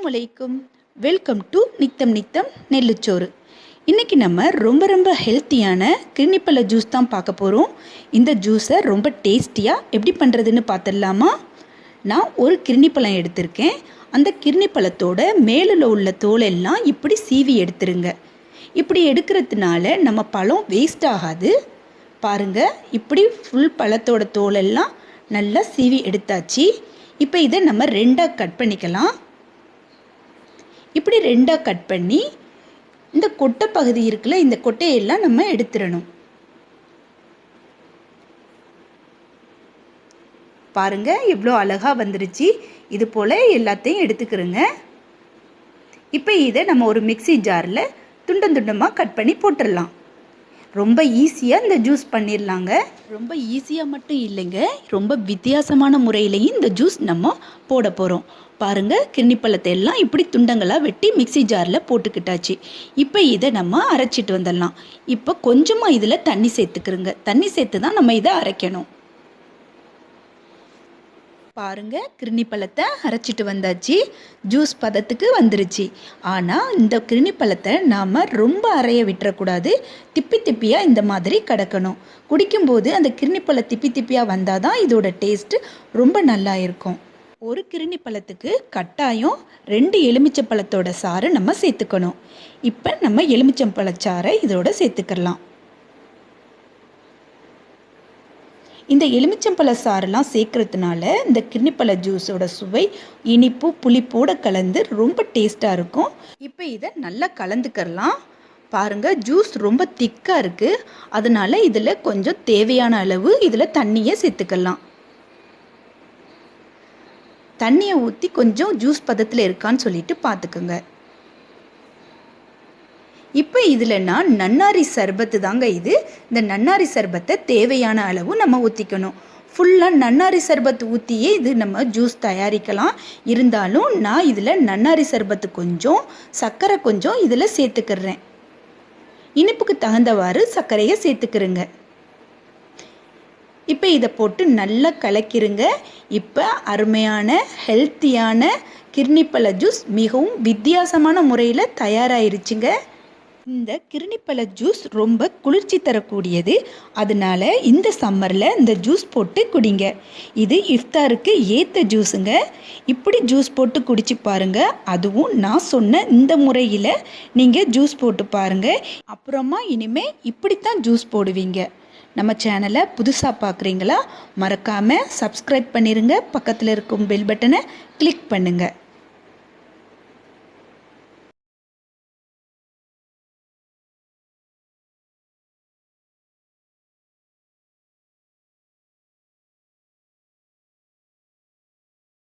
அஸ்ஸலாமுஅலைக்கும். Welcome to நித்தம் நித்தம் நெல்லு சோறு. இன்றைக்கி நம்ம ரொம்ப ஹெல்த்தியான கிர்னிப்பழ ஜூஸ் தான் பார்க்க போகிறோம். இந்த ஜூஸை ரொம்ப டேஸ்டியாக எப்படி பண்ணுறதுன்னு பார்த்துடலாமா? நான் ஒரு கிர்னிப்பழம் எடுத்திருக்கேன். அந்த கிர்னிப்பழத்தோட மேலில் உள்ள தோலெல்லாம் இப்படி சீவி எடுத்துருங்க. இப்படி எடுக்கிறதுனால நம்ம பழம் வேஸ்ட் ஆகாது. பாருங்கள், இப்படி ஃபுல் பழத்தோட தோலெல்லாம் நல்லா சீவி எடுத்தாச்சு. இப்போ இதை நம்ம ரெண்டாக கட் பண்ணிக்கலாம். இப்படி ரெண்டாக கட் பண்ணி இந்த கொட்டை பகுதி இருக்குல்ல, இந்த கொட்டையெல்லாம் நம்ம எடுத்துடணும். பாருங்க, இவ்வளோ அழகாக வந்துருச்சு. இது போல் எல்லாத்தையும் எடுத்துக்கிறோங்க. இப்போ இதை நம்ம ஒரு மிக்ஸி ஜாரில் துண்டமாக கட் பண்ணி போட்டுடலாம். ரொம்ப ஈஸியாக இந்த ஜூஸ் பண்ணிடலாங்க. ரொம்ப ஈஸியாக மட்டும் இல்லைங்க, ரொம்ப வித்தியாசமான முறையிலையும் இந்த ஜூஸ் நம்ம போட போகிறோம். பாருங்கள், கிர்னிப்பழத்தை எல்லாம் இப்படி துண்டங்களாக வெட்டி மிக்ஸி ஜாரில் போட்டுக்கிட்டாச்சு. இப்போ இதை நம்ம அரைச்சிட்டு வந்துடலாம். இப்போ கொஞ்சமாக இதில் தண்ணி சேர்த்துக்கிறோங்க. தண்ணி சேர்த்து தான் நம்ம இதை அரைக்கணும். பாருங்கள், கிர்னிப்பழத்தை அரைச்சிட்டு வந்தாச்சு. ஜூஸ் பதத்துக்கு வந்துருச்சு. ஆனால் இந்த கிர்னிப்பழத்தை நாம் ரொம்ப அரைய விட்டுறக்கூடாது. திப்பியாக இந்த மாதிரி கிடக்கணும். குடிக்கும்போது அந்த கிர்னிப்பழ திப்பியாக வந்தால் தான் இதோட டேஸ்ட்டு ரொம்ப நல்லா இருக்கும். ஒரு கிர்னிப்பழத்துக்கு கட்டாயம் 2 எலுமிச்சம்பழத்தோட சாறு நம்ம சேர்த்துக்கணும். இப்போ நம்ம எலுமிச்சம்பழச்சாறை இதோட சேர்த்துக்கலாம். இந்த எலுமிச்சம்பழ சாரெல்லாம் சேர்க்கறதுனால இந்த கிர்னிப்பழ ஜூஸோட சுவை இனிப்பு புளிப்போடு கலந்து ரொம்ப டேஸ்ட்டாக இருக்கும். இப்போ இதை நல்லா கலந்துக்கலாம். பாருங்கள், ஜூஸ் ரொம்ப திக்காக இருக்குது. அதனால் இதில் கொஞ்சம் தேவையான அளவு இதில் தண்ணியை சேர்த்துக்கலாம். தண்ணியை ஊற்றி கொஞ்சம் ஜூஸ் பதத்தில் இருக்கான்னு சொல்லிட்டு பார்த்துக்குங்க. இப்போ இதில் நான் நன்னாரி சர்பத்து தாங்க இது. இந்த நன்னாரி சர்பத்தை தேவையான அளவு நம்ம ஊற்றிக்கணும். ஃபுல்லாக நன்னாரி சர்பத்து ஊற்றியே இது நம்ம ஜூஸ் தயாரிக்கலாம். இருந்தாலும் நான் இதில் நன்னாரி சர்பத்து கொஞ்சம், சர்க்கரை கொஞ்சம் இதில் சேர்த்துக்கிறேன். இனிப்புக்கு தகுந்தவாறு சர்க்கரையை சேர்த்துக்கிறேங்க. இப்போ இதை போட்டு நல்லா கலக்கிருங்க. இப்போ அருமையான ஹெல்த்தியான கிர்னிப்பழ ஜூஸ் மிகவும் வித்தியாசமான முறையில் தயாராகிருச்சுங்க. இந்த கிர்னிப்பழ ஜூஸ் ரொம்ப குளிர்ச்சி தரக்கூடியது. அதனால இந்த சம்மரில் இந்த ஜூஸ் போட்டு குடிங்க. இது இஃப்தாருக்கு ஏற்ற ஜூஸுங்க. இப்படி ஜூஸ் போட்டு குடிச்சு பாருங்கள். அதுவும் நான் சொன்ன இந்த முறையில் நீங்கள் ஜூஸ் போட்டு பாருங்கள். அப்புறமா இனிமேல் இப்படித்தான் ஜூஸ் போடுவீங்க. நம்ம சேனலை புதுசாக பார்க்குறீங்களா? மறக்காமல் சப்ஸ்கிரைப் பண்ணிடுங்க. பக்கத்தில் இருக்கும் பெல் பட்டனை கிளிக் பண்ணுங்கள்.